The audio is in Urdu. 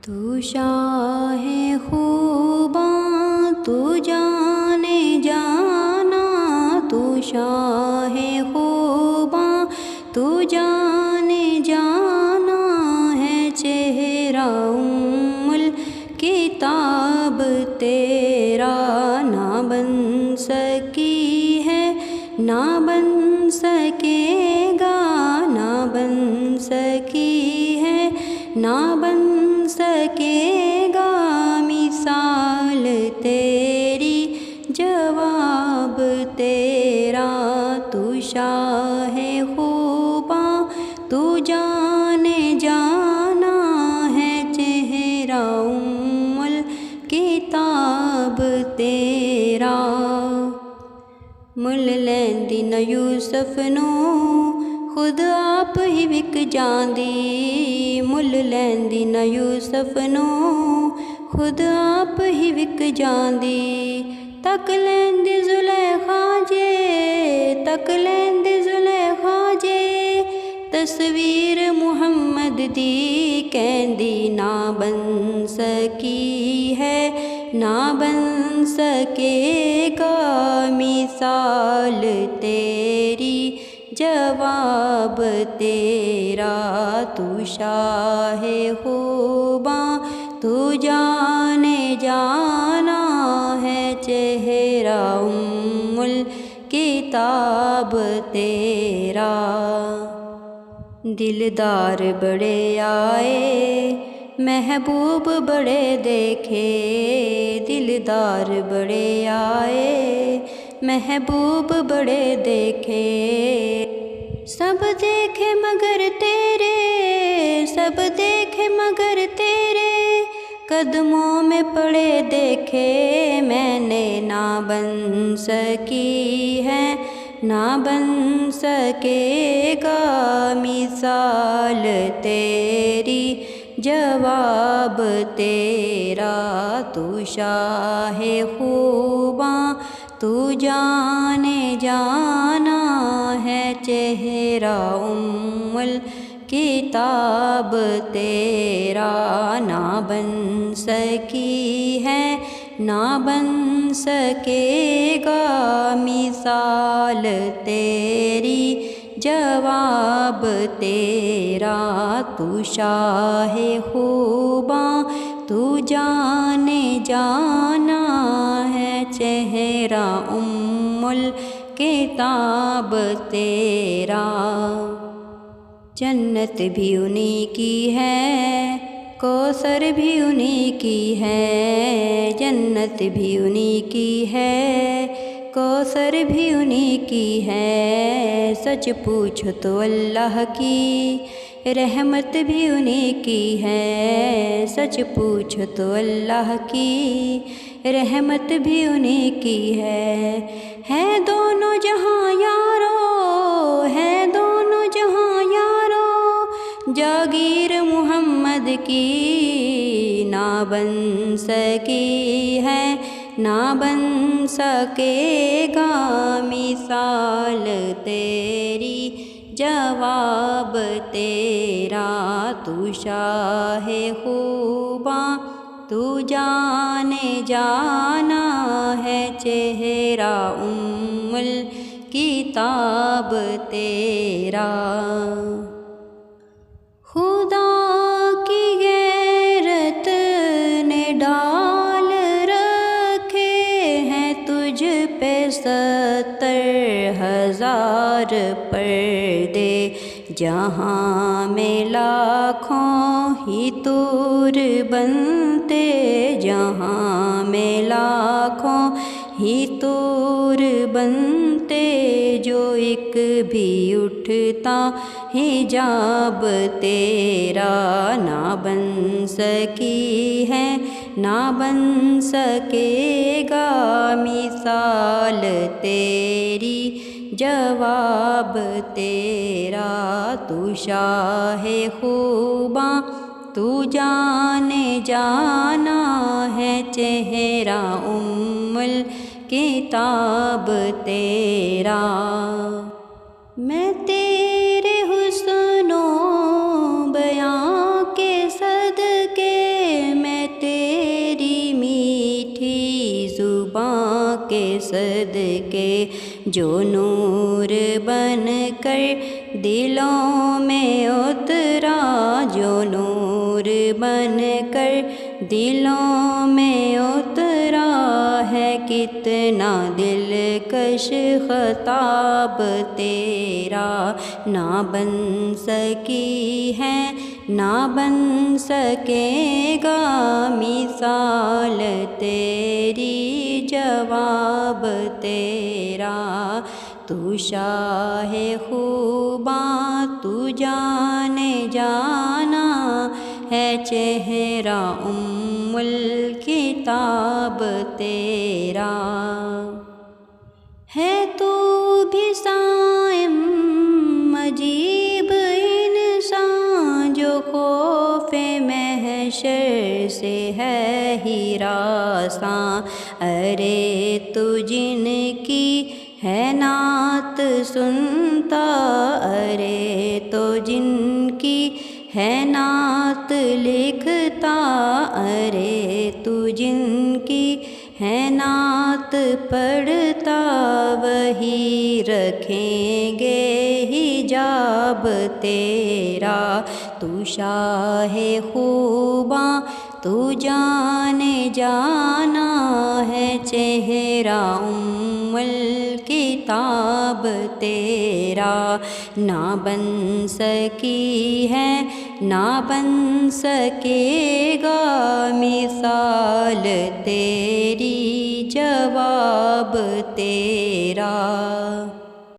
تو شاہ خوباں تو جانے جانا، تو شاہ خوباں تو جانے جانا ہے، چہرہ ام الکتاب تیرا نہ بن سکی ہے، نہ بن سکے گا، نہ بن سکی ہے، نہ بن سکے گا مثال تیری، جواب تیرا۔ تو شاہ خوباں تو جانے جانا ہے، چہرہ ام الکتاب تیرا۔ مل لیندی نہ یوسف نو خود آپ ہی وک جاندی، مل لیندی نہ یوسف نو خود آپ ہی وک جاندی، تک لیندی زلیخا جے، تک لیندی زلیخا جے تصویر محمد دی، کہندی نہ بن سکی ہے، نہ بن سکے گا مثال تیری، جواب تیرا۔ تو شاہ خوباں تو جانے جانا ہے، چہرہ ام الکتاب تیرا۔ دلدار بڑے آئے محبوب بڑے دیکھے، دلدار بڑے آئے محبوب بڑے دیکھے، سب دیکھے مگر تیرے، سب دیکھے مگر تیرے قدموں میں پڑے دیکھے، میں نے نہ بن سکی ہے، نہ بن سکے گا مثال تیری، جواب تیرا۔ تو شاہ خوباں تو جانے جانا ہے، چہرہ ام الکتاب تیرا، نہ بن سکی ہے، نہ بن سکے گا مثال تیری، جواب تیرا۔ تو شاہ خوباں تو جانے جانا ہے، چہرہ ام الکتاب تیرا۔ جنت بھی انہی کی ہے، کوثر بھی انہی کی ہے، جنت بھی انہی کی ہے، کوثر بھی انہی کی ہے، سچ پوچھو تو اللہ کی رحمت بھی انہی کی ہے، سچ پوچھو تو اللہ کی رحمت بھی انہی کی ہے دونوں جہاں یارو، ہے دونوں جہاں یارو، جاگیر محمد کی، نہ بن سکی ہے، نہ بن سکے گا مثال تیری، جواب تیرا۔ تو شاہ خوباں تو جانے جانا ہے، چہرہ ام الکتاب تیرا۔ خدا کی غیرت نے ڈال رکھے ہیں تجھ پہ 70,000 پردے، جہاں میں لاکھوں ہی طور بنتے، جہاں میں لاکھوں ہی طور بنتے، جو ایک بھی اٹھتا حجاب تیرا، نہ بن سکی ہے، نہ بن سکے گا مثال تیری، جواب تیرا۔ تو شاہ خوباں تو جانے جانا ہے، چہرہ ام الکتاب تیرا۔ میں تیرے حسن و بیاں کے صدقے صدقے جو نور بن کر دلوں میں اترا، جو نور بن کر دلوں میں اترا ہے، کتنا دلکش خطاب تیرا، نہ بن سکی ہے نہ بن سکے گا مثال تیری، جواب تیرا، تو شاہ خوباں تو جانے جانا ہے، چہرہ الکتاب تیرا ہے، تو بھی صائم عجیب انسان، جو خوف محشر سے ہے ہراساں، ارے تو جن کی ہے نعت سنتا، ارے تو جن کی ہے نعت لکھتا، ارے تو جن کی ہے نعت پڑھتا، وہی رکھیں گے حجاب تیرا، تو شاہ خوباں تو جانے جانا ہے، چہرہ الکتاب تیرا، نہ بن سکی ہے نہ بن سکے گا مثال تیری، جواب تیرا۔